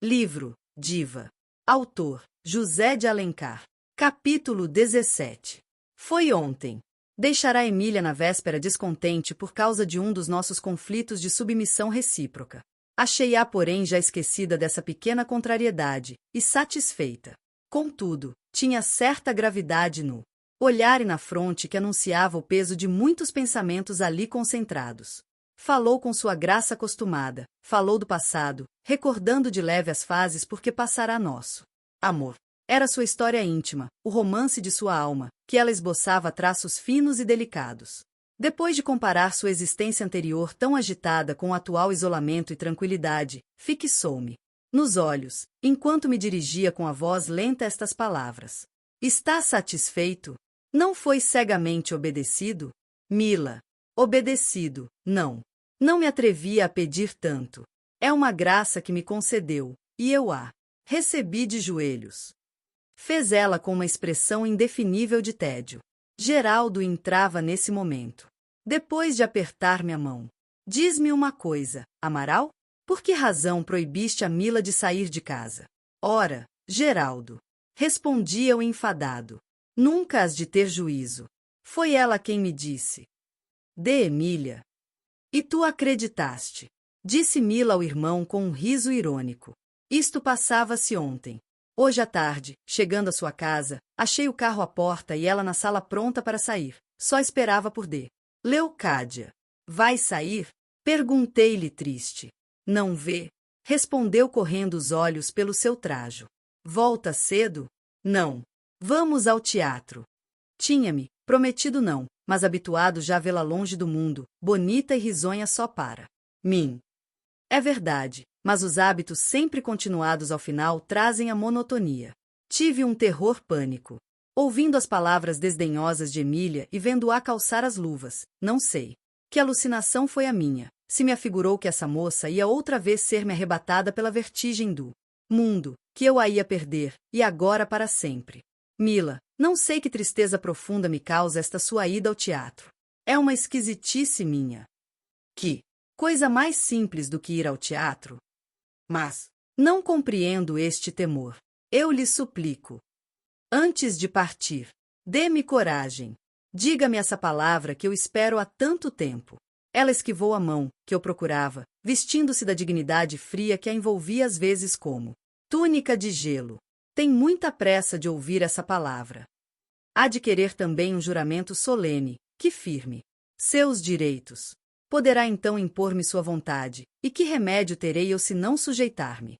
Livro, Diva. Autor, José de Alencar. Capítulo 17. Foi ontem. Deixará Emília na véspera descontente por causa de um dos nossos conflitos de submissão recíproca. Achei-a, porém, já esquecida dessa pequena contrariedade, e satisfeita. Contudo, tinha certa gravidade no olhar e na fronte que anunciava o peso de muitos pensamentos ali concentrados. Falou com sua graça acostumada, falou do passado, recordando de leve as fases por que passará nosso amor. Era sua história íntima, o romance de sua alma, que ela esboçava a traços finos e delicados. Depois de comparar sua existência anterior tão agitada com o atual isolamento e tranquilidade, fixou-me nos olhos, enquanto me dirigia com a voz lenta estas palavras. Está satisfeito? Não foi cegamente obedecido? Mila. Obedecido, não. Não me atrevia a pedir tanto. É uma graça que me concedeu, e eu a recebi de joelhos. Fez ela com uma expressão indefinível de tédio. Geraldo entrava nesse momento. Depois de apertar-me a mão. Diz-me uma coisa, Amaral? Por que razão proibiste a Mila de sair de casa? Ora, Geraldo. Respondia eu enfadado. Nunca has de ter juízo. Foi ela quem me disse. De Emília. E tu acreditaste? Disse Mila ao irmão com um riso irônico. Isto passava-se ontem. Hoje à tarde, chegando à sua casa, achei o carro à porta e ela na sala pronta para sair. Só esperava por D. Leocádia. Vai sair? Perguntei-lhe triste. Não vê? Respondeu correndo os olhos pelo seu trajo. Volta cedo? Não. Vamos ao teatro. Tinha-me prometido não, mas habituado já a vê-la longe do mundo, bonita e risonha só para mim. É verdade, mas os hábitos sempre continuados ao final trazem a monotonia. Tive um terror pânico. Ouvindo as palavras desdenhosas de Emília e vendo-a calçar as luvas, não sei. Que alucinação foi a minha, se me afigurou que essa moça ia outra vez ser-me arrebatada pela vertigem do mundo, que eu a ia perder, e agora para sempre. Mila, não sei que tristeza profunda me causa esta sua ida ao teatro. É uma esquisitice minha. Que coisa mais simples do que ir ao teatro? Mas não compreendo este temor. Eu lhe suplico. Antes de partir, dê-me coragem. Diga-me essa palavra que eu espero há tanto tempo. Ela esquivou a mão, que eu procurava, vestindo-se da dignidade fria que a envolvia às vezes como túnica de gelo. Tem muita pressa de ouvir essa palavra. Há de querer também um juramento solene, que firme seus direitos. Poderá então impor-me sua vontade, e que remédio terei eu se não sujeitar-me?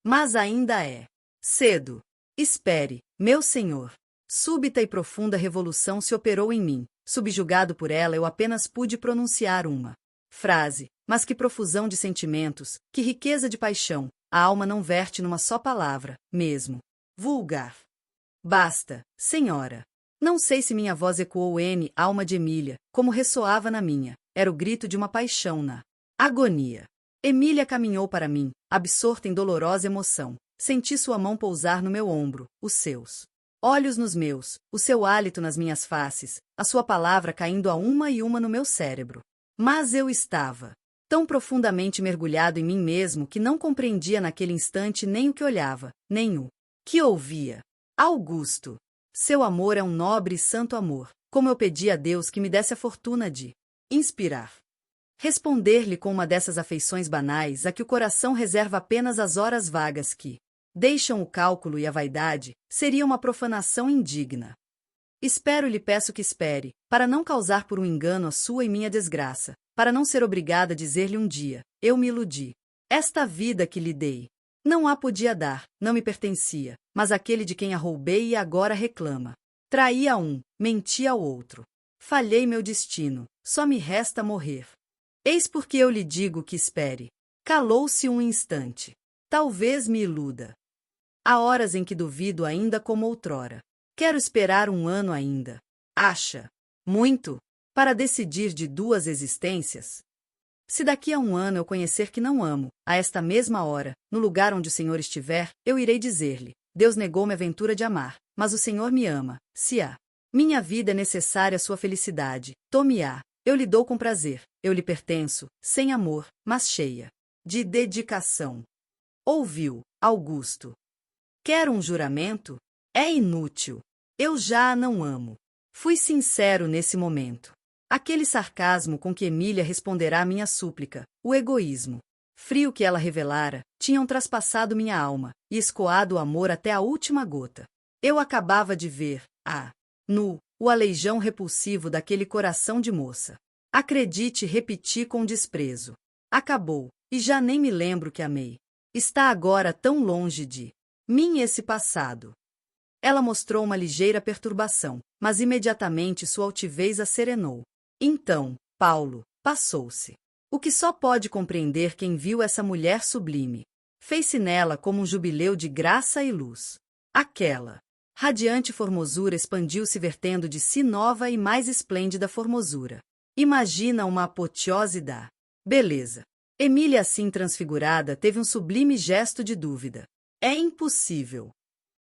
Mas ainda é cedo. Espere, meu senhor. Súbita e profunda revolução se operou em mim. Subjugado por ela, eu apenas pude pronunciar uma frase, mas que profusão de sentimentos, que riqueza de paixão. A alma não verte numa só palavra, mesmo vulgar. Basta, senhora. Não sei se minha voz ecoou alma de Emília, como ressoava na minha. Era o grito de uma paixão na agonia. Emília caminhou para mim, absorta em dolorosa emoção. Senti sua mão pousar no meu ombro, os seus olhos nos meus, o seu hálito nas minhas faces, a sua palavra caindo a uma e uma no meu cérebro. Mas eu estava tão profundamente mergulhado em mim mesmo que não compreendia naquele instante nem o que olhava, nem o que ouvia. Augusto, seu amor é um nobre e santo amor, como eu pedi a Deus que me desse a fortuna de inspirar. Responder-lhe com uma dessas afeições banais a que o coração reserva apenas as horas vagas que deixam o cálculo e a vaidade, seria uma profanação indigna. Espero e lhe peço que espere, para não causar por um engano a sua e minha desgraça, para não ser obrigada a dizer-lhe um dia, eu me iludi. Esta vida que lhe dei, não a podia dar, não me pertencia, mas aquele de quem a roubei e agora reclama. Traí a um, menti ao outro. Falhei meu destino, só me resta morrer. Eis porque eu lhe digo que espere. Calou-se um instante. Talvez me iluda. Há horas em que duvido ainda como outrora. Quero esperar um ano ainda. Acha muito para decidir de duas existências? Se daqui a um ano eu conhecer que não amo, a esta mesma hora, no lugar onde o Senhor estiver, eu irei dizer-lhe: Deus negou-me a ventura de amar, mas o Senhor me ama. Se a minha vida é necessária à sua felicidade, tome-a. Eu lhe dou com prazer. Eu lhe pertenço, sem amor, mas cheia de dedicação. Ouviu, Augusto. Quer um juramento? É inútil. Eu já a não amo. Fui sincero nesse momento. Aquele sarcasmo com que Emília responderá à minha súplica, o egoísmo frio que ela revelara, tinham traspassado minha alma e escoado o amor até a última gota. Eu acabava de ver, nu, o aleijão repulsivo daquele coração de moça. Acredite, repeti com desprezo. Acabou, e já nem me lembro que amei. Está agora tão longe de mim esse passado. Ela mostrou uma ligeira perturbação, mas imediatamente sua altivez a serenou. Então, Paulo, passou-se. O que só pode compreender quem viu essa mulher sublime. Fez-se nela como um jubileu de graça e luz. Aquela radiante formosura expandiu-se vertendo de si nova e mais esplêndida formosura. Imagina uma apoteose da beleza. Emília, assim transfigurada, teve um sublime gesto de dúvida. É impossível.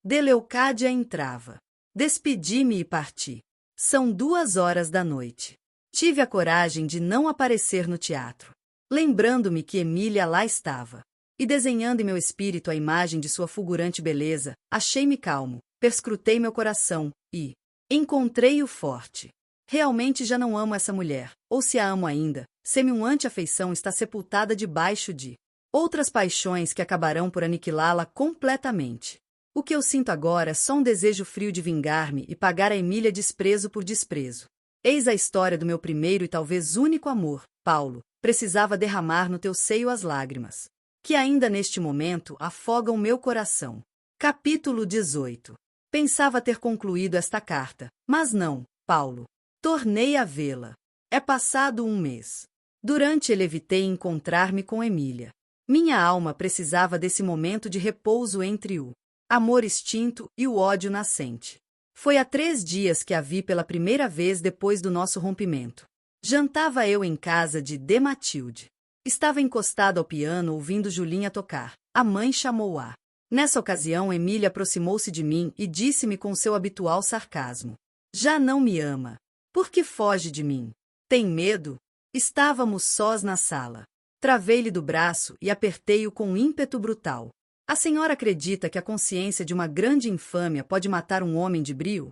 Deleucádia entrava. Despedi-me e parti. São 2 horas da noite. Tive a coragem de não aparecer no teatro. Lembrando-me que Emília lá estava. E desenhando em meu espírito a imagem de sua fulgurante beleza, achei-me calmo, perscrutei meu coração e encontrei-o forte. Realmente já não amo essa mulher, ou se a amo ainda, semi-unante afeição está sepultada debaixo de outras paixões que acabarão por aniquilá-la completamente. O que eu sinto agora é só um desejo frio de vingar-me e pagar a Emília desprezo por desprezo. Eis a história do meu primeiro e talvez único amor, Paulo. Precisava derramar no teu seio as lágrimas, que ainda neste momento afogam meu coração. Capítulo 18. Pensava ter concluído esta carta, mas não, Paulo. Tornei a vê-la. É passado 1 mês. Durante ele evitei encontrar-me com Emília. Minha alma precisava desse momento de repouso entre o amor extinto e o ódio nascente. Foi há 3 dias que a vi pela primeira vez depois do nosso rompimento. Jantava eu em casa de D. Matilde. Estava encostado ao piano ouvindo Julinha tocar. A mãe chamou-a. Nessa ocasião, Emília aproximou-se de mim e disse-me com seu habitual sarcasmo. Já não me ama. Por que foge de mim? Tem medo? Estávamos sós na sala. Travei-lhe do braço e apertei-o com ímpeto brutal. A senhora acredita que a consciência de uma grande infâmia pode matar um homem de brio?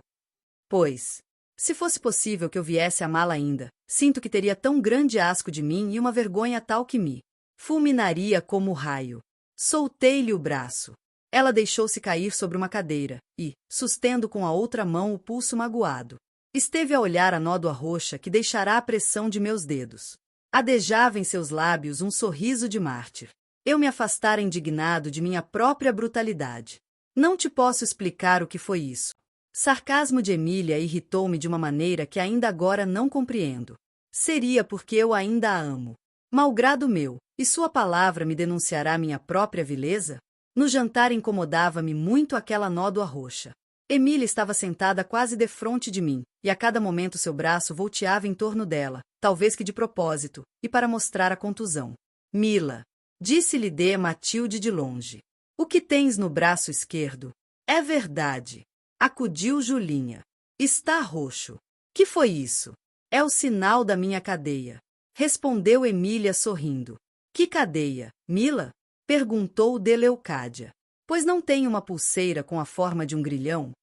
Pois, se fosse possível que eu viesse amá-la ainda, sinto que teria tão grande asco de mim e uma vergonha tal que me fulminaria como raio. Soltei-lhe o braço. Ela deixou-se cair sobre uma cadeira e, sustendo com a outra mão o pulso magoado, esteve a olhar a nódoa roxa que deixará a pressão de meus dedos. Adejava em seus lábios um sorriso de mártir. Eu me afastara indignado de minha própria brutalidade. Não te posso explicar o que foi isso. Sarcasmo de Emília irritou-me de uma maneira que ainda agora não compreendo. Seria porque eu ainda a amo. Malgrado meu, e sua palavra me denunciará minha própria vileza? No jantar incomodava-me muito aquela nódoa roxa. Emília estava sentada quase defronte de mim, e a cada momento seu braço volteava em torno dela, talvez que de propósito, e para mostrar a contusão. Mila, disse-lhe D. Matilde de longe. O que tens no braço esquerdo? É verdade. Acudiu Julinha. Está roxo. Que foi isso? É o sinal da minha cadeia. Respondeu Emília sorrindo. Que cadeia, Mila? Perguntou Deleucádia. Pois não tem uma pulseira com a forma de um grilhão?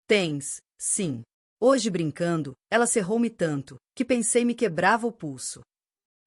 Tens, sim. Hoje brincando, ela cerrou-me tanto, que pensei me quebrava o pulso.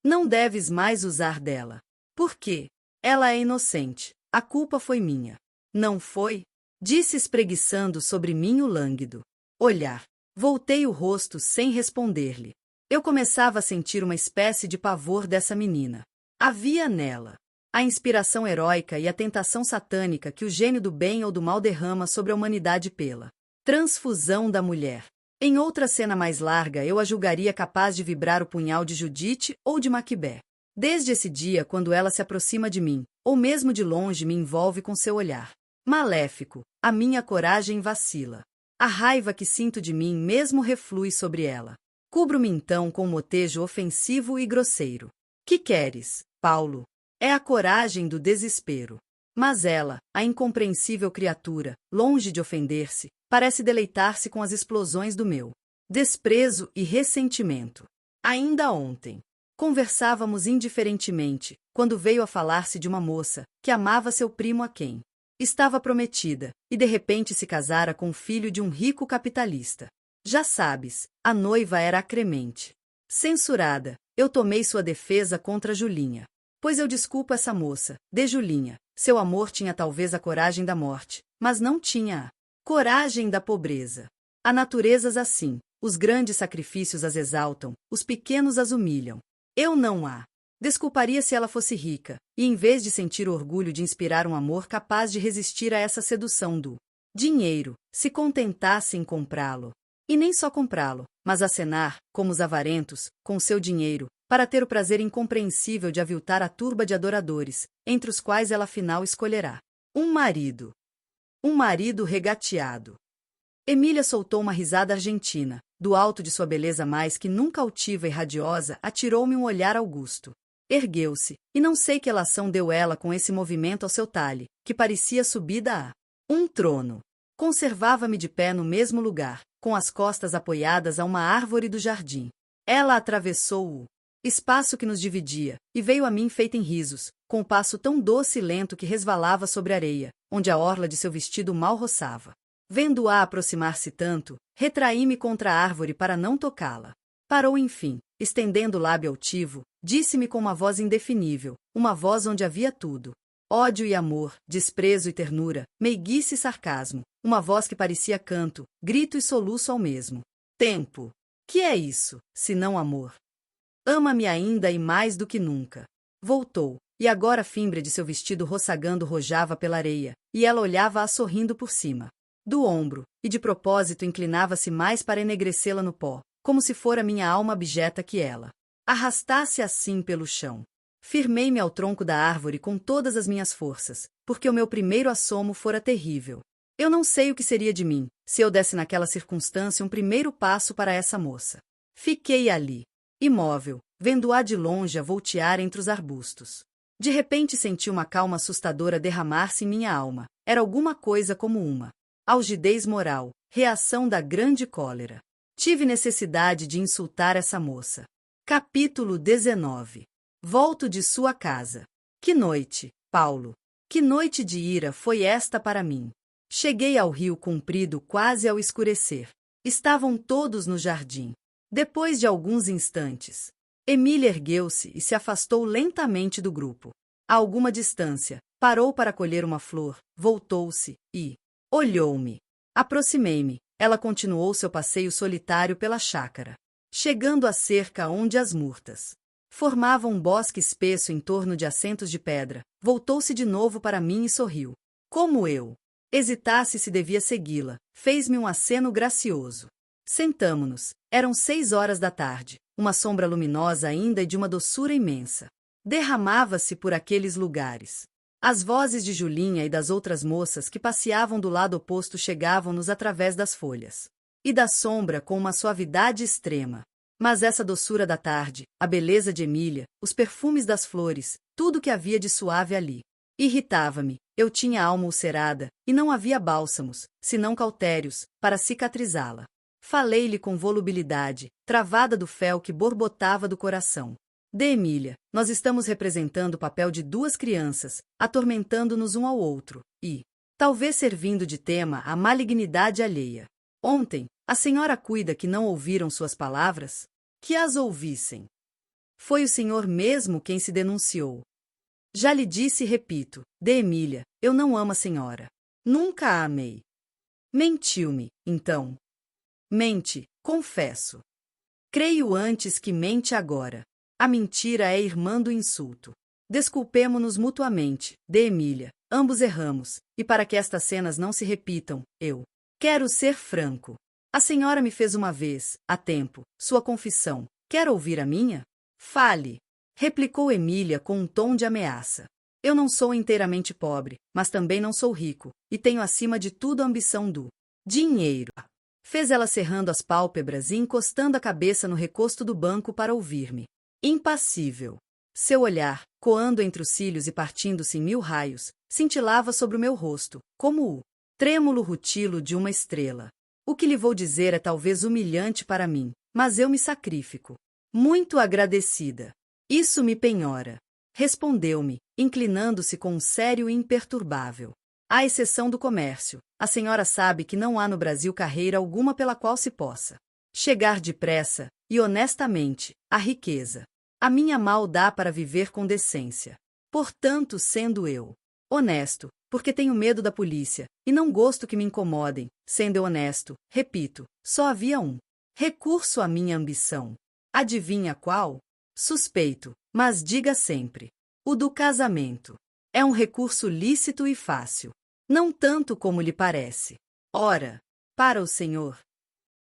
Não deves mais usar dela. Por quê? Ela é inocente. A culpa foi minha. Não foi? Disse espreguiçando sobre mim o lânguido olhar. Voltei o rosto sem responder-lhe. Eu começava a sentir uma espécie de pavor dessa menina. Havia nela a inspiração heróica e a tentação satânica que o gênio do bem ou do mal derrama sobre a humanidade pela transfusão da mulher. Em outra cena mais larga, eu a julgaria capaz de vibrar o punhal de Judite ou de Maquibé. Desde esse dia, quando ela se aproxima de mim, ou mesmo de longe me envolve com seu olhar maléfico, a minha coragem vacila. A raiva que sinto de mim mesmo reflui sobre ela. Cubro-me então com um motejo ofensivo e grosseiro. Que queres, Paulo? É a coragem do desespero. Mas ela, a incompreensível criatura, longe de ofender-se, parece deleitar-se com as explosões do meu desprezo e ressentimento. Ainda ontem, conversávamos indiferentemente, quando veio a falar-se de uma moça, que amava seu primo a quem estava prometida, e de repente se casara com o filho de um rico capitalista. Já sabes, a noiva era acremente. Censurada, eu tomei sua defesa contra Julinha. Pois eu desculpo essa moça, de Julinha. Seu amor tinha talvez a coragem da morte, mas não tinha a coragem da pobreza. Há naturezas assim, os grandes sacrifícios as exaltam, os pequenos as humilham. Eu não a desculparia se ela fosse rica, e em vez de sentir o orgulho de inspirar um amor capaz de resistir a essa sedução do dinheiro, se contentasse em comprá-lo. E nem só comprá-lo, mas acenar, como os avarentos, com seu dinheiro, para ter o prazer incompreensível de aviltar a turba de adoradores, entre os quais ela afinal escolherá um marido. Um marido regateado. Emília soltou uma risada argentina. Do alto de sua beleza mais que nunca altiva e radiosa, atirou-me um olhar augusto. Ergueu-se, e não sei que relação deu ela com esse movimento ao seu talhe, que parecia subida a um trono. Conservava-me de pé no mesmo lugar, com as costas apoiadas a uma árvore do jardim. Ela atravessou o espaço que nos dividia, e veio a mim feita em risos, com o passo tão doce e lento que resvalava sobre a areia, onde a orla de seu vestido mal roçava. Vendo-a aproximar-se tanto, retraí-me contra a árvore para não tocá-la. Parou enfim, estendendo o lábio altivo, disse-me com uma voz indefinível, uma voz onde havia tudo. Ódio e amor, desprezo e ternura, meiguice e sarcasmo, uma voz que parecia canto, grito e soluço ao mesmo tempo. Que é isso, se não amor? Ama-me ainda e mais do que nunca. Voltou, e agora a fímbria de seu vestido roçagando rojava pela areia, e ela olhava-a sorrindo por cima do ombro, e de propósito inclinava-se mais para enegrecê-la no pó, como se fora minha alma abjeta que ela arrastasse assim pelo chão. Firmei-me ao tronco da árvore com todas as minhas forças, porque o meu primeiro assomo fora terrível. Eu não sei o que seria de mim, se eu desse naquela circunstância um primeiro passo para essa moça. Fiquei ali, imóvel, vendo-a de longe a voltear entre os arbustos. De repente senti uma calma assustadora derramar-se em minha alma. Era alguma coisa como uma algidez moral, reação da grande cólera. Tive necessidade de insultar essa moça. Capítulo 19. Volto de sua casa. Que noite, Paulo! Que noite de ira foi esta para mim! Cheguei ao rio comprido quase ao escurecer. Estavam todos no jardim. Depois de alguns instantes, Emília ergueu-se e se afastou lentamente do grupo. A alguma distância, parou para colher uma flor, voltou-se e olhou-me. Aproximei-me. Ela continuou seu passeio solitário pela chácara. Chegando à cerca onde as murtas formavam um bosque espesso em torno de assentos de pedra, voltou-se de novo para mim e sorriu. Como eu hesitasse se devia segui-la, fez-me um aceno gracioso. Sentamo-nos. Eram 6 horas da tarde, uma sombra luminosa ainda e de uma doçura imensa derramava-se por aqueles lugares. As vozes de Julinha e das outras moças que passeavam do lado oposto chegavam-nos através das folhas e da sombra com uma suavidade extrema. Mas essa doçura da tarde, a beleza de Emília, os perfumes das flores, tudo que havia de suave ali, irritava-me. Eu tinha a alma ulcerada, e não havia bálsamos, senão cautérios, para cicatrizá-la. Falei-lhe com volubilidade, travada do fel que borbotava do coração. De Emília, nós estamos representando o papel de 2 crianças, atormentando-nos um ao outro, e, talvez servindo de tema a malignidade alheia. Ontem, a senhora cuida que não ouviram suas palavras? Que as ouvissem. Foi o senhor mesmo quem se denunciou. Já lhe disse e repito, de Emília, eu não amo a senhora. Nunca a amei. Mentiu-me, então. Mente, confesso. Creio antes que mente agora. A mentira é irmã do insulto. Desculpemo-nos mutuamente, de Emília, ambos erramos, e para que estas cenas não se repitam, eu quero ser franco. A senhora me fez uma vez, há tempo, sua confissão. Quer ouvir a minha? Fale, replicou Emília com um tom de ameaça. Eu não sou inteiramente pobre, mas também não sou rico, e tenho acima de tudo a ambição do dinheiro. Fez ela cerrando as pálpebras e encostando a cabeça no recosto do banco para ouvir-me. Impassível. Seu olhar, coando entre os cílios e partindo-se em 1000 raios, cintilava sobre o meu rosto, como o trêmulo rutilo de uma estrela. O que lhe vou dizer é talvez humilhante para mim, mas eu me sacrifico. Muito agradecida. Isso me penhora. Respondeu-me, inclinando-se com um sério e imperturbável. À exceção do comércio, a senhora sabe que não há no Brasil carreira alguma pela qual se possa chegar depressa e honestamente à riqueza. A minha mal dá para viver com decência. Portanto, sendo eu honesto, porque tenho medo da polícia, e não gosto que me incomodem, sendo eu honesto, repito, só havia um recurso à minha ambição. Adivinha qual? Suspeito, mas diga sempre. O do casamento. É um recurso lícito e fácil. Não tanto como lhe parece. Ora, para o senhor.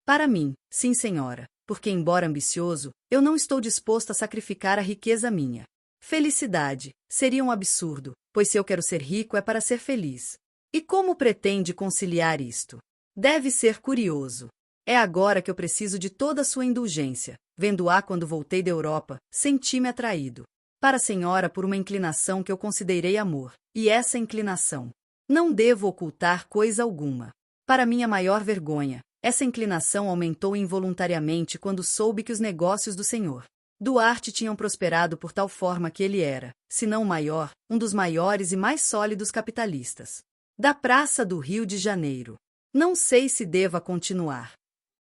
Para mim, sim, senhora, porque, embora ambicioso, eu não estou disposto a sacrificar a riqueza minha. Felicidade seria um absurdo, pois se eu quero ser rico é para ser feliz. E como pretende conciliar isto? Deve ser curioso. É agora que eu preciso de toda a sua indulgência. Vendo-a quando voltei da Europa, senti-me atraído para a senhora por uma inclinação que eu considerei amor, e essa inclinação não devo ocultar coisa alguma. Para minha maior vergonha, essa inclinação aumentou involuntariamente quando soube que os negócios do senhor Duarte tinham prosperado por tal forma que ele era, se não o maior, um dos maiores e mais sólidos capitalistas da Praça do Rio de Janeiro. Não sei se deva continuar.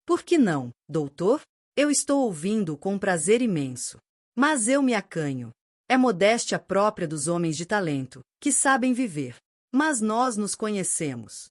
Por que não, doutor? Eu estou ouvindo com um prazer imenso. Mas eu me acanho. É modéstia própria dos homens de talento, que sabem viver. Mas nós nos conhecemos.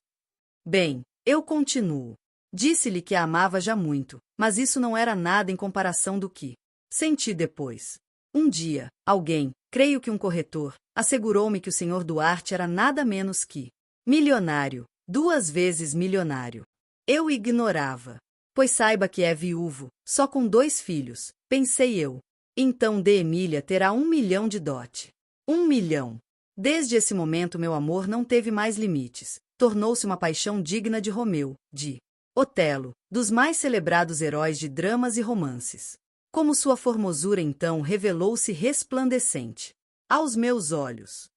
Bem, eu continuo. Disse-lhe que a amava já muito, mas isso não era nada em comparação do que senti depois. Um dia, alguém, creio que um corretor, assegurou-me que o senhor Duarte era nada menos que milionário, 2 vezes milionário. Eu ignorava. Pois saiba que é viúvo, só com 2 filhos, pensei eu. Então de Emília terá 1 milhão de dote. 1 milhão. Desde esse momento meu amor não teve mais limites. Tornou-se uma paixão digna de Romeu, de Otelo, dos mais celebrados heróis de dramas e romances. Como sua formosura então revelou-se resplandecente aos meus olhos.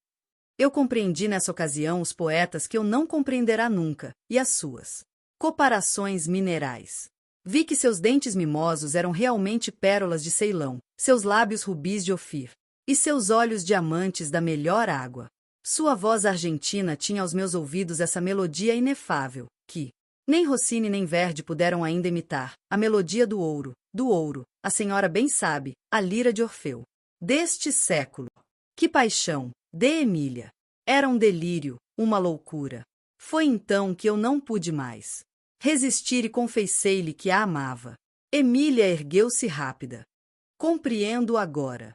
Eu compreendi nessa ocasião os poetas que eu não compreenderá nunca, e as suas comparações minerais. Vi que seus dentes mimosos eram realmente pérolas de Ceilão, seus lábios rubis de Ofir, e seus olhos diamantes da melhor água. Sua voz argentina tinha aos meus ouvidos essa melodia inefável, que nem Rossini nem Verdi puderam ainda imitar, a melodia do ouro, a senhora bem sabe, a lira de Orfeu. Deste século. Que paixão, de Emília! Era um delírio, uma loucura. Foi então que eu não pude mais resistir e confessei-lhe que a amava. Emília ergueu-se rápida. Compreendo agora.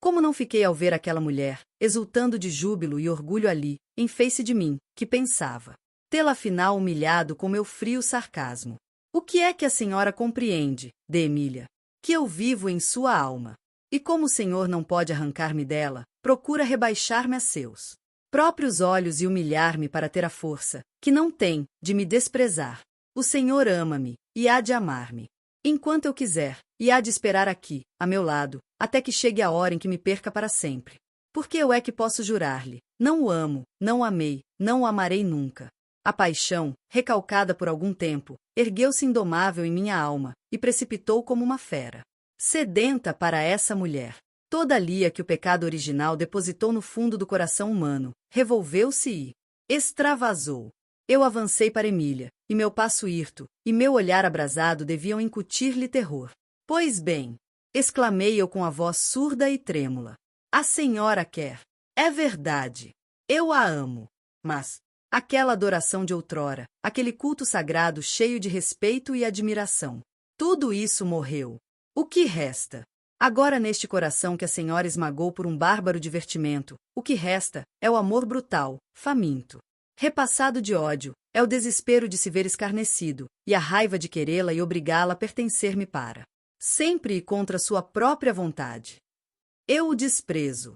Como não fiquei ao ver aquela mulher, exultando de júbilo e orgulho ali, em face de mim, que pensava tê-la afinal humilhado com meu frio sarcasmo. O que é que a senhora compreende, de Emília? Que eu vivo em sua alma. E como o senhor não pode arrancar-me dela, procura rebaixar-me a seus próprios olhos e humilhar-me para ter a força, que não tem, de me desprezar. O senhor ama-me, e há de amar-me enquanto eu quiser, e há de esperar aqui, a meu lado, até que chegue a hora em que me perca para sempre. Porque eu é que posso jurar-lhe, não o amo, não o amei, não o amarei nunca. A paixão, recalcada por algum tempo, ergueu-se indomável em minha alma, e precipitou como uma fera sedenta para essa mulher. Toda a lia que o pecado original depositou no fundo do coração humano, revolveu-se e extravasou. Eu avancei para Emília, e meu passo hirto, e meu olhar abrasado deviam incutir-lhe terror. Pois bem, exclamei eu com a voz surda e trêmula. A senhora quer. É verdade. Eu a amo. Mas aquela adoração de outrora, aquele culto sagrado cheio de respeito e admiração, tudo isso morreu. O que resta? Agora neste coração que a senhora esmagou por um bárbaro divertimento, o que resta é o amor brutal, faminto, repassado de ódio, é o desespero de se ver escarnecido, e a raiva de querê-la e obrigá-la a pertencer-me para sempre e contra sua própria vontade. Eu o desprezo.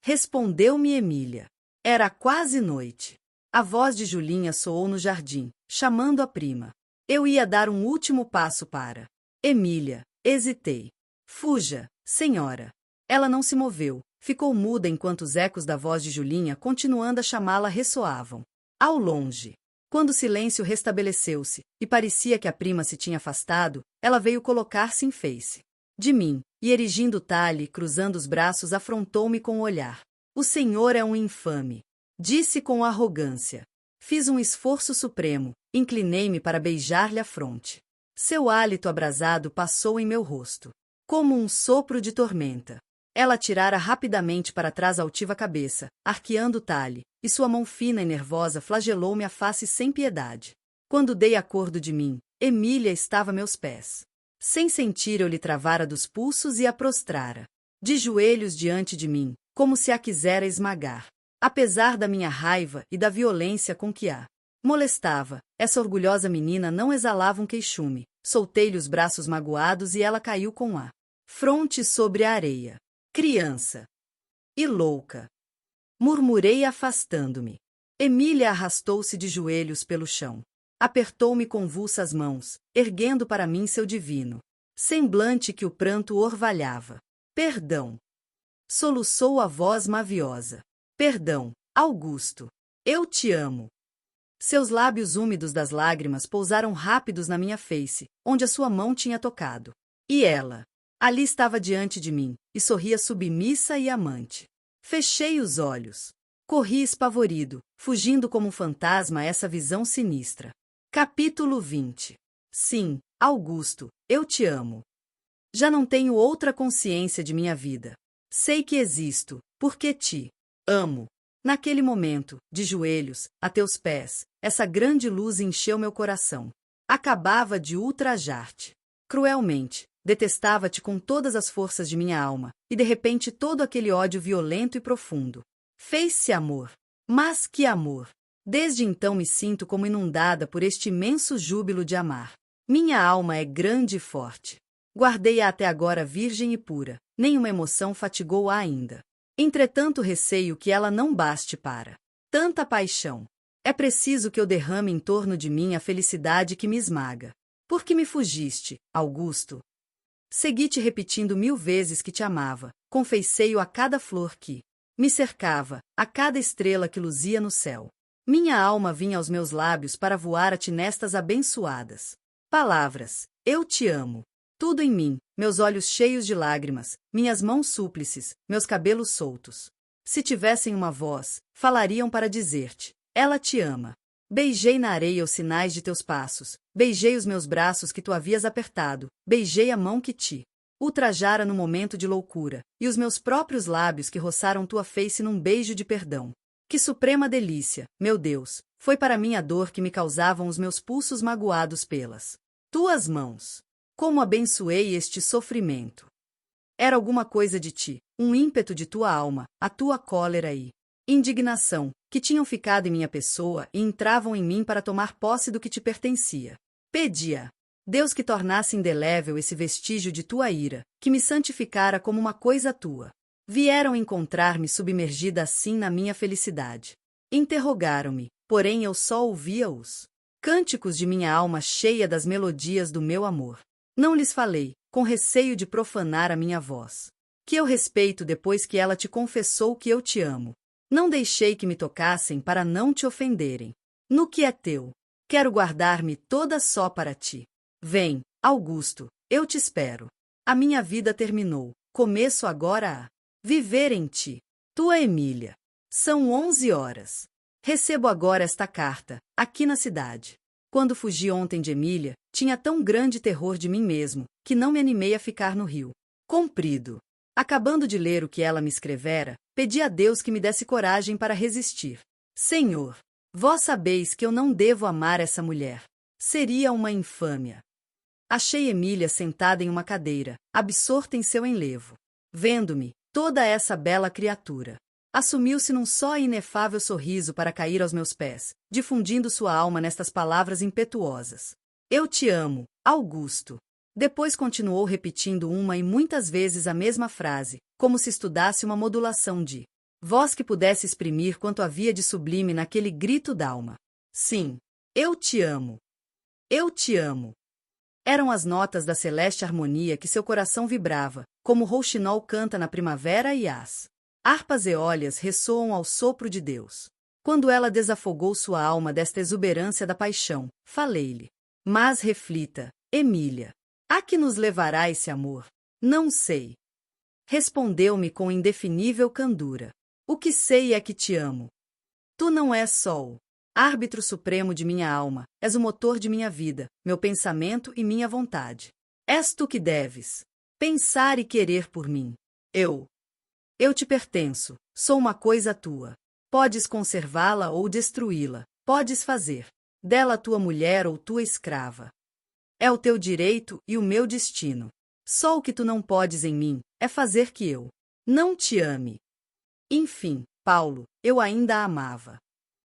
Respondeu-me Emília. Era quase noite. A voz de Julinha soou no jardim, chamando a prima. Eu ia dar um último passo para Emília. Hesitei. Fuja, senhora. Ela não se moveu, ficou muda enquanto os ecos da voz de Julinha, continuando a chamá-la, ressoavam ao longe. Quando o silêncio restabeleceu-se, e parecia que a prima se tinha afastado, ela veio colocar-se em face de mim, e erigindo o talhe, cruzando os braços, afrontou-me com o olhar. O senhor é um infame, disse com arrogância. Fiz um esforço supremo, inclinei-me para beijar-lhe a fronte. Seu hálito abrasado passou em meu rosto, como um sopro de tormenta. Ela tirara rapidamente para trás a altiva cabeça, arqueando o talhe, e sua mão fina e nervosa flagelou-me a face sem piedade. Quando dei acordo de mim, Emília estava a meus pés. Sem sentir, eu lhe travara dos pulsos e a prostrara, de joelhos diante de mim, como se a quisera esmagar. Apesar da minha raiva e da violência com que a molestava, essa orgulhosa menina não exalava um queixume. Soltei-lhe os braços magoados e ela caiu com a fronte sobre a areia. Criança! E louca! Murmurei afastando-me. Emília arrastou-se de joelhos pelo chão. Apertou-me convulsas mãos, erguendo para mim seu divino semblante que o pranto orvalhava. Perdão! Soluçou a voz maviosa. Perdão, Augusto. Eu te amo. Seus lábios úmidos das lágrimas pousaram rápidos na minha face, onde a sua mão tinha tocado. E ela? Ali estava diante de mim, e sorria submissa e amante. Fechei os olhos. Corri espavorido, fugindo como um fantasma a essa visão sinistra. Capítulo 20. Sim, Augusto, eu te amo. Já não tenho outra consciência de minha vida. Sei que existo, porque te amo. Naquele momento, de joelhos, a teus pés, essa grande luz encheu meu coração. Acabava de ultrajar-te. Cruelmente, detestava-te com todas as forças de minha alma, e de repente todo aquele ódio violento e profundo. Fez-se amor. Mas que amor! Desde então me sinto como inundada por este imenso júbilo de amar. Minha alma é grande e forte. Guardei-a até agora virgem e pura, nenhuma emoção fatigou-a ainda. Entretanto, receio que ela não baste para tanta paixão. É preciso que eu derrame em torno de mim a felicidade que me esmaga. Por que me fugiste, Augusto? Segui-te repetindo 1000 vezes que te amava, confessei-o a cada flor que me cercava, a cada estrela que luzia no céu. Minha alma vinha aos meus lábios para voar-te nestas abençoadas palavras. Eu te amo. Tudo em mim, meus olhos cheios de lágrimas, minhas mãos súplices, meus cabelos soltos. Se tivessem uma voz, falariam para dizer-te: ela te ama. Beijei na areia os sinais de teus passos, beijei os meus braços que tu havias apertado, beijei a mão que te ultrajara no momento de loucura, e os meus próprios lábios que roçaram tua face num beijo de perdão. Que suprema delícia, meu Deus, foi para mim a dor que me causavam os meus pulsos magoados pelas tuas mãos. Como abençoei este sofrimento! Era alguma coisa de ti, um ímpeto de tua alma, a tua cólera e indignação, que tinham ficado em minha pessoa e entravam em mim para tomar posse do que te pertencia. Pedia Deus que tornasse indelével esse vestígio de tua ira, que me santificara como uma coisa tua. Vieram encontrar-me submergida assim na minha felicidade. Interrogaram-me, porém eu só ouvia os cânticos de minha alma cheia das melodias do meu amor. Não lhes falei, com receio de profanar a minha voz, que eu respeito depois que ela te confessou que eu te amo. Não deixei que me tocassem para não te ofenderem. No que é teu, quero guardar-me toda só para ti. Vem, Augusto, eu te espero. A minha vida terminou, começo agora a viver em ti. Tua Emília. São 11 horas. Recebo agora esta carta, aqui na cidade. Quando fugi ontem de Emília, tinha tão grande terror de mim mesmo, que não me animei a ficar no Rio Comprido. Acabando de ler o que ela me escrevera, pedi a Deus que me desse coragem para resistir. Senhor, vós sabeis que eu não devo amar essa mulher. Seria uma infâmia. Achei Emília sentada em uma cadeira, absorta em seu enlevo. Vendo-me, toda essa bela criatura assumiu-se num só e inefável sorriso para cair aos meus pés, difundindo sua alma nestas palavras impetuosas. Eu te amo, Augusto. Depois continuou repetindo uma e muitas vezes a mesma frase, como se estudasse uma modulação de voz que pudesse exprimir quanto havia de sublime naquele grito d'alma. Sim, eu te amo. Eu te amo. Eram as notas da celeste harmonia que seu coração vibrava, como o rouxinol canta na primavera e as harpas eólias ressoam ao sopro de Deus. Quando ela desafogou sua alma desta exuberância da paixão, falei-lhe. Mas reflita, Emília. A que nos levará esse amor? Não sei. Respondeu-me com indefinível candura. O que sei é que te amo. Tu não és só o árbitro supremo de minha alma, és o motor de minha vida, meu pensamento e minha vontade. És tu que deves pensar e querer por mim. Eu te pertenço, sou uma coisa tua. Podes conservá-la ou destruí-la, podes fazer dela tua mulher ou tua escrava. É o teu direito e o meu destino. Só o que tu não podes em mim é fazer que eu não te ame. Enfim, Paulo, eu ainda a amava.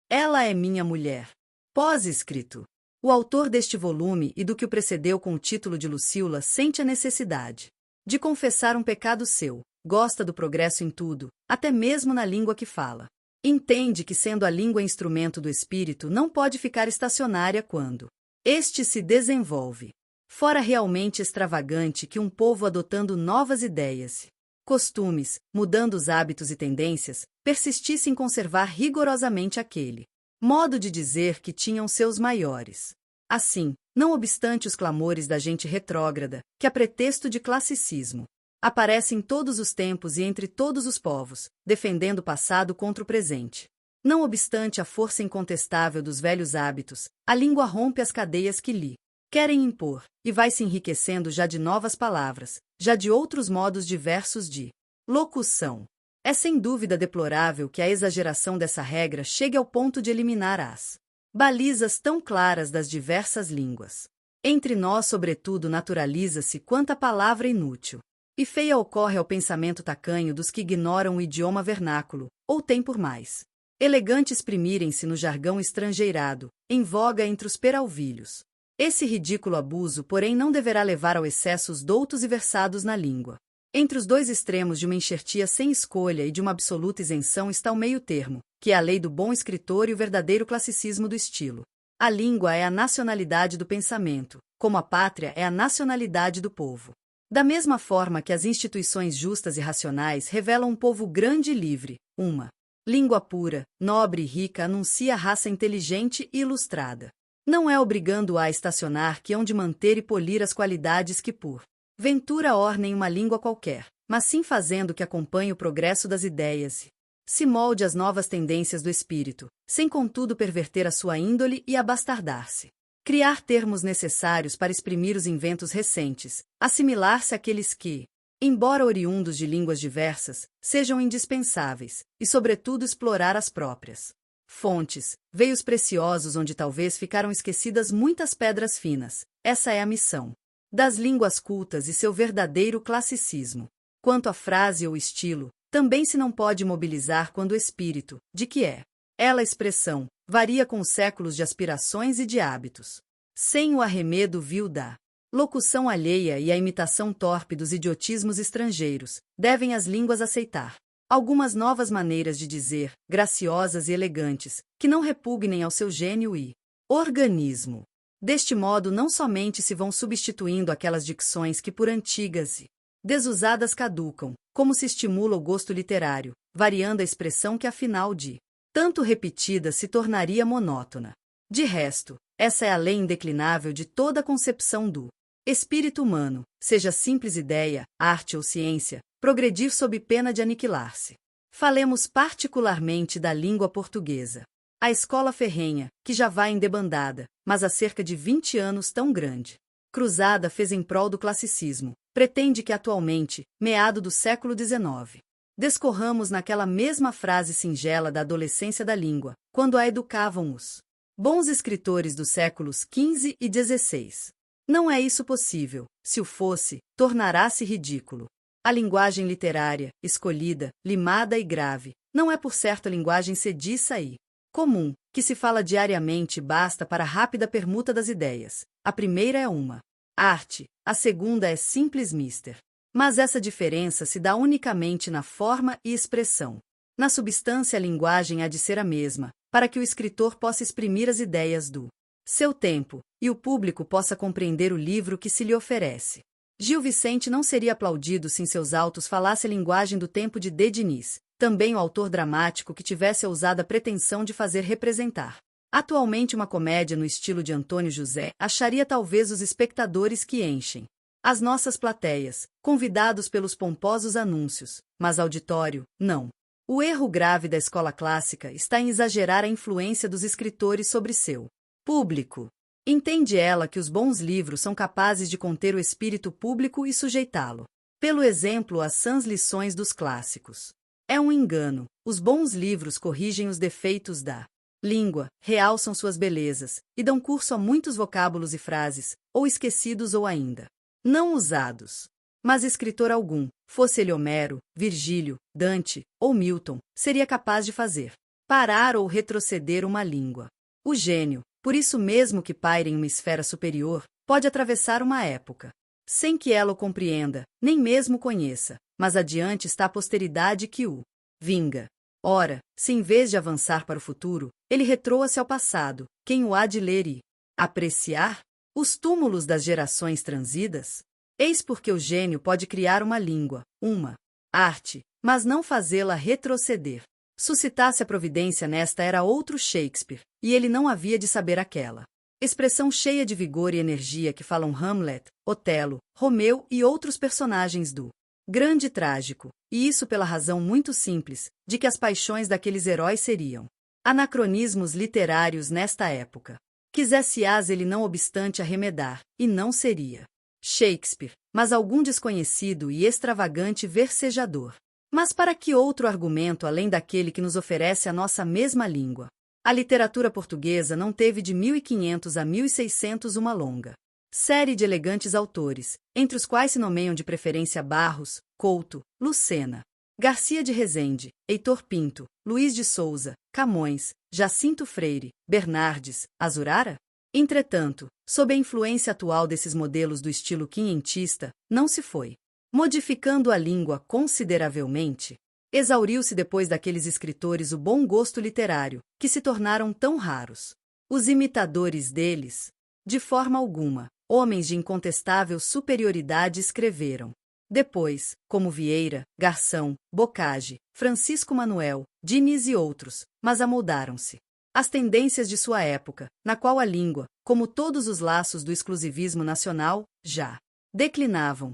Ela é minha mulher. Pós-escrito. O autor deste volume e do que o precedeu com o título de Lucíola sente a necessidade de confessar um pecado seu, gosta do progresso em tudo, até mesmo na língua que fala. Entende que, sendo a língua instrumento do espírito, não pode ficar estacionária quando este se desenvolve. Fora realmente extravagante que um povo adotando novas ideias, costumes, mudando os hábitos e tendências, persistisse em conservar rigorosamente aquele modo de dizer que tinham seus maiores. Assim, não obstante os clamores da gente retrógrada, que a pretexto de classicismo aparece em todos os tempos e entre todos os povos, defendendo o passado contra o presente. Não obstante a força incontestável dos velhos hábitos, a língua rompe as cadeias que lhe querem impor, e vai se enriquecendo já de novas palavras, já de outros modos diversos de locução. É sem dúvida deplorável que a exageração dessa regra chegue ao ponto de eliminar as balizas tão claras das diversas línguas. Entre nós, sobretudo, naturaliza-se quanta palavra inútil e feia ocorre ao pensamento tacanho dos que ignoram o idioma vernáculo, ou têm por mais elegante exprimirem-se no jargão estrangeirado, em voga entre os peralvilhos. Esse ridículo abuso, porém, não deverá levar ao excesso os doutos e versados na língua. Entre os dois extremos de uma enxertia sem escolha e de uma absoluta isenção está o meio-termo, que é a lei do bom escritor e o verdadeiro classicismo do estilo. A língua é a nacionalidade do pensamento, como a pátria é a nacionalidade do povo. Da mesma forma que as instituições justas e racionais revelam um povo grande e livre, uma língua pura, nobre e rica anuncia a raça inteligente e ilustrada. Não é obrigando-a a estacionar que hão de manter e polir as qualidades que por ventura ornem uma língua qualquer, mas sim fazendo que acompanhe o progresso das ideias e se molde às novas tendências do espírito, sem contudo perverter a sua índole e abastardar-se. Criar termos necessários para exprimir os inventos recentes, assimilar-se àqueles que, embora oriundos de línguas diversas, sejam indispensáveis, e sobretudo explorar as próprias fontes, veios preciosos onde talvez ficaram esquecidas muitas pedras finas. Essa é a missão das línguas cultas e seu verdadeiro classicismo. Quanto à frase ou estilo, também se não pode mobilizar quando o espírito, de que é ela expressão, varia com os séculos de aspirações e de hábitos. Sem o arremedo vil da locução alheia e a imitação torpe dos idiotismos estrangeiros, devem as línguas aceitar algumas novas maneiras de dizer, graciosas e elegantes, que não repugnem ao seu gênio e organismo. Deste modo, não somente se vão substituindo aquelas dicções que por antigas e desusadas caducam, como se estimula o gosto literário, variando a expressão que afinal de tanto repetida se tornaria monótona. De resto, essa é a lei indeclinável de toda a concepção do espírito humano, seja simples ideia, arte ou ciência, progredir sob pena de aniquilar-se. Falemos particularmente da língua portuguesa. A escola ferrenha, que já vai em debandada, mas há cerca de 20 anos tão grande cruzada fez em prol do classicismo, pretende que atualmente, meado do século XIX, descorramos naquela mesma frase singela da adolescência da língua, quando a educavam os bons escritores dos séculos XV e XVI. Não é isso possível. Se o fosse, tornará-se ridículo. A linguagem literária, escolhida, limada e grave, não é por certo a linguagem sediça e comum, que se fala diariamente e basta para a rápida permuta das ideias. A primeira é uma arte, a segunda é simples mister. Mas essa diferença se dá unicamente na forma e expressão. Na substância, a linguagem há de ser a mesma, para que o escritor possa exprimir as ideias do seu tempo, e o público possa compreender o livro que se lhe oferece. Gil Vicente não seria aplaudido se em seus autos falasse a linguagem do tempo de D. Diniz, também o autor dramático que tivesse a ousada pretensão de fazer representar atualmente uma comédia no estilo de Antônio José, acharia talvez os espectadores que enchem As nossas plateias, convidados pelos pomposos anúncios, mas auditório, não. O erro grave da escola clássica está em exagerar a influência dos escritores sobre seu público. Entende ela que os bons livros são capazes de conter o espírito público e sujeitá-lo, pelo exemplo, às sãs lições dos clássicos. É um engano. Os bons livros corrigem os defeitos da língua, realçam suas belezas, e dão curso a muitos vocábulos e frases, ou esquecidos ou ainda não usados. Mas escritor algum, fosse ele Homero, Virgílio, Dante ou Milton, seria capaz de fazer parar ou retroceder uma língua. O gênio, por isso mesmo que paira em uma esfera superior, pode atravessar uma época, sem que ela o compreenda, nem mesmo conheça, mas adiante está a posteridade que o vinga. Ora, se em vez de avançar para o futuro, ele retroa-se ao passado, quem o há de ler e apreciar? Os túmulos das gerações transidas? Eis porque o gênio pode criar uma língua, uma arte, mas não fazê-la retroceder. Suscitasse a providência nesta era outro Shakespeare, e ele não havia de saber aquela expressão cheia de vigor e energia que falam Hamlet, Otelo, Romeu e outros personagens do grande trágico, e isso pela razão muito simples, de que as paixões daqueles heróis seriam anacronismos literários nesta época. Quisesse-as ele não obstante arremedar, e não seria Shakespeare, mas algum desconhecido e extravagante versejador. Mas para que outro argumento além daquele que nos oferece a nossa mesma língua? A literatura portuguesa não teve de 1500 a 1600 uma longa série de elegantes autores, entre os quais se nomeiam de preferência Barros, Couto, Lucena, Garcia de Rezende, Heitor Pinto, Luís de Souza, Camões, Jacinto Freire, Bernardes, Azurara? Entretanto, sob a influência atual desses modelos do estilo quinhentista, não se foi modificando a língua consideravelmente. Exauriu-se depois daqueles escritores o bom gosto literário, que se tornaram tão raros. Os imitadores deles, de forma alguma, homens de incontestável superioridade escreveram. Depois, como Vieira, Garção, Bocage, Francisco Manuel, Diniz e outros, mas amoldaram-se as tendências de sua época, na qual a língua, como todos os laços do exclusivismo nacional, já declinavam,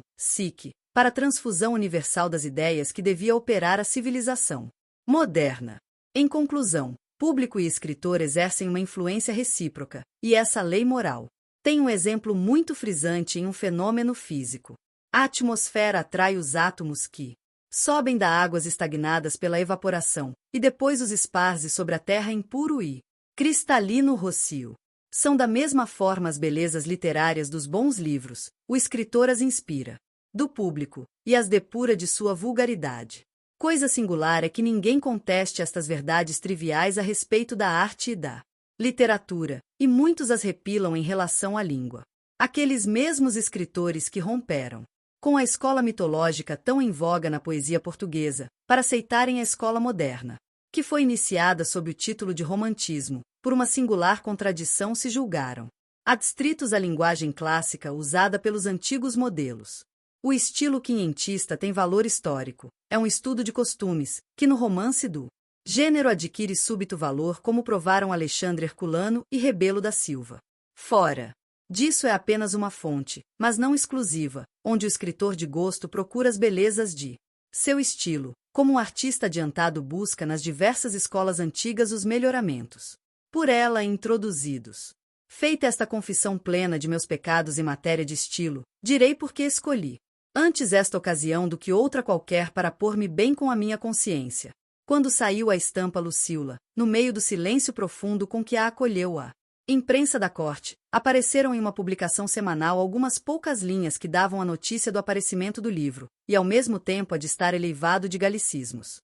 para a transfusão universal das ideias que devia operar a civilização moderna. Em conclusão, público e escritor exercem uma influência recíproca, e essa lei moral tem um exemplo muito frisante em um fenômeno físico. A atmosfera atrai os átomos que sobem das águas estagnadas pela evaporação, e depois os esparze sobre a terra em puro e cristalino rocio. São da mesma forma as belezas literárias dos bons livros, o escritor as inspira do público, e as depura de sua vulgaridade. Coisa singular é que ninguém conteste estas verdades triviais a respeito da arte e da literatura, e muitos as repilam em relação à língua. Aqueles mesmos escritores que romperam com a escola mitológica tão em voga na poesia portuguesa, para aceitarem a escola moderna, que foi iniciada sob o título de romantismo, por uma singular contradição se julgaram adstritos à linguagem clássica usada pelos antigos modelos. O estilo quinhentista tem valor histórico, é um estudo de costumes, que no romance do gênero adquire súbito valor, como provaram Alexandre Herculano e Rebelo da Silva. Fora disso é apenas uma fonte, mas não exclusiva, onde o escritor de gosto procura as belezas de seu estilo, como um artista adiantado busca nas diversas escolas antigas os melhoramentos por ela introduzidos. Feita esta confissão plena de meus pecados em matéria de estilo, direi por que escolhi antes esta ocasião do que outra qualquer para pôr-me bem com a minha consciência. Quando saiu a estampa Lucila, no meio do silêncio profundo com que a acolheu a imprensa da corte, apareceram em uma publicação semanal algumas poucas linhas que davam a notícia do aparecimento do livro, e ao mesmo tempo a de estar eleivado de galicismos.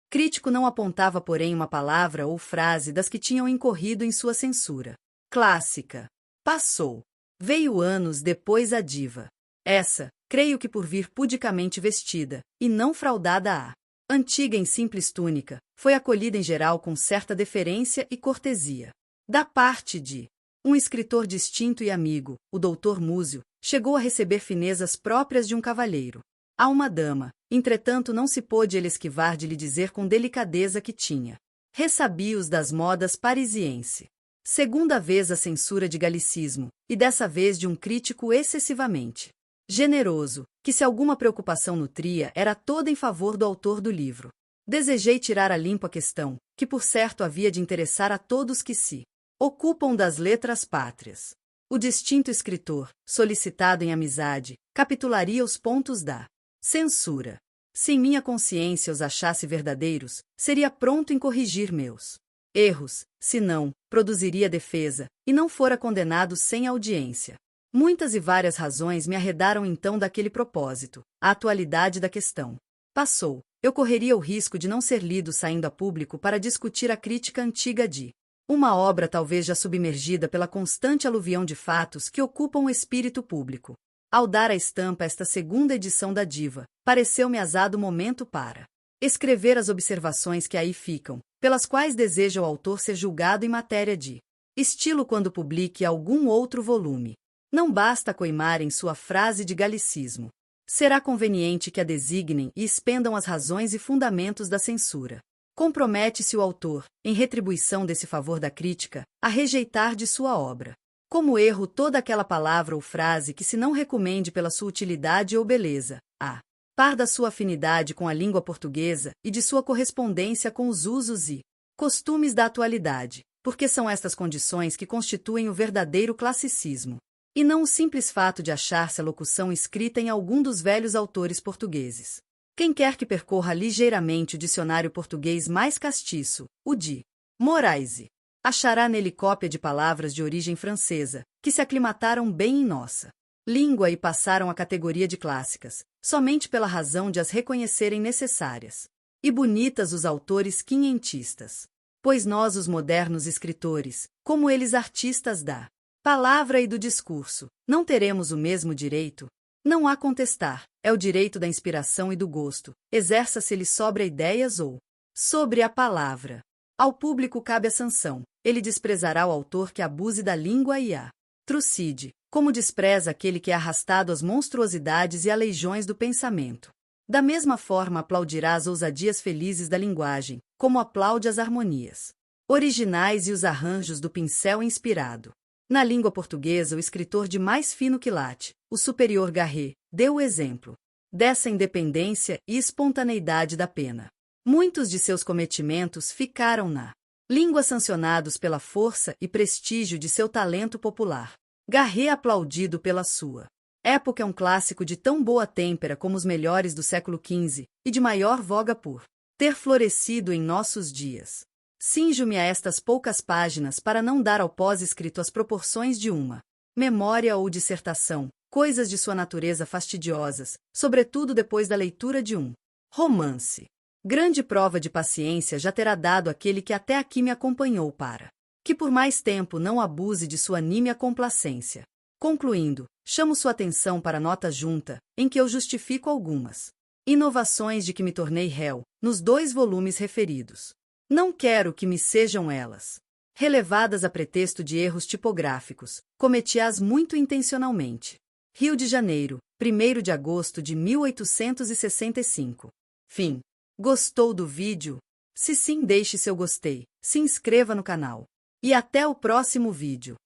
Crítico não apontava, porém, uma palavra ou frase das que tinham incorrido em sua censura clássica. Passou. Veio anos depois a diva. Essa, creio que por vir pudicamente vestida, e não fraudada à antiga em simples túnica, foi acolhida em geral com certa deferência e cortesia. Da parte de um escritor distinto e amigo, o doutor Múzio, chegou a receber finezas próprias de um cavalheiro. A uma dama, entretanto, não se pôde ele esquivar de lhe dizer com delicadeza que tinha ressabios das modas parisiense. Segunda vez a censura de galicismo, e dessa vez de um crítico excessivamente generoso, que se alguma preocupação nutria era toda em favor do autor do livro. Desejei tirar a limpo a questão, que por certo havia de interessar a todos que se ocupam das letras pátrias. O distinto escritor, solicitado em amizade, capitularia os pontos da censura. Se em minha consciência os achasse verdadeiros, seria pronto em corrigir meus erros, se não, produziria defesa, e não fora condenado sem audiência. Muitas e várias razões me arredaram então daquele propósito, a atualidade da questão. Passou, eu correria o risco de não ser lido saindo a público para discutir a crítica antiga de uma obra talvez já submergida pela constante aluvião de fatos que ocupam o espírito público. Ao dar a estampa a esta segunda edição da Diva, pareceu-me azado momento para escrever as observações que aí ficam, pelas quais deseja o autor ser julgado em matéria de estilo quando publique algum outro volume. Não basta coimar em sua frase de galicismo. Será conveniente que a designem e expendam as razões e fundamentos da censura. Compromete-se o autor, em retribuição desse favor da crítica, a rejeitar de sua obra como erro toda aquela palavra ou frase que se não recomende pela sua utilidade ou beleza, a par da sua afinidade com a língua portuguesa e de sua correspondência com os usos e costumes da atualidade, porque são estas condições que constituem o verdadeiro classicismo, e não o simples fato de achar-se a locução escrita em algum dos velhos autores portugueses. Quem quer que percorra ligeiramente o dicionário português mais castiço, o de Moraes, achará nele cópia de palavras de origem francesa, que se aclimataram bem em nossa língua e passaram à categoria de clássicas, somente pela razão de as reconhecerem necessárias. E bonitas os autores quinhentistas. Pois nós, os modernos escritores, como eles artistas da palavra e do discurso, não teremos o mesmo direito? Não há contestar, é o direito da inspiração e do gosto, exerça-se-lhe sobre ideias ou sobre a palavra. Ao público cabe a sanção, ele desprezará o autor que abuse da língua e a trucide, como despreza aquele que é arrastado às monstruosidades e aleijões do pensamento. Da mesma forma aplaudirá as ousadias felizes da linguagem, como aplaude as harmonias originais e os arranjos do pincel inspirado. Na língua portuguesa, o escritor de mais fino quilate, o superior Garré, deu o exemplo dessa independência e espontaneidade da pena. Muitos de seus cometimentos ficaram na língua sancionados pela força e prestígio de seu talento popular. Garré aplaudido pela sua época é um clássico de tão boa têmpera como os melhores do século XV, e de maior voga por ter florescido em nossos dias. Cinjo-me a estas poucas páginas para não dar ao pós-escrito as proporções de uma memória ou dissertação, coisas de sua natureza fastidiosas, sobretudo depois da leitura de um romance. Grande prova de paciência já terá dado aquele que até aqui me acompanhou para que por mais tempo não abuse de sua nímia complacência. Concluindo, chamo sua atenção para a nota junta, em que eu justifico algumas inovações de que me tornei réu, nos 2 volumes referidos. Não quero que me sejam elas relevadas a pretexto de erros tipográficos, cometi-as muito intencionalmente. Rio de Janeiro, 1º de agosto de 1865. Fim. Gostou do vídeo? Se sim, deixe seu gostei, se inscreva no canal. E até o próximo vídeo.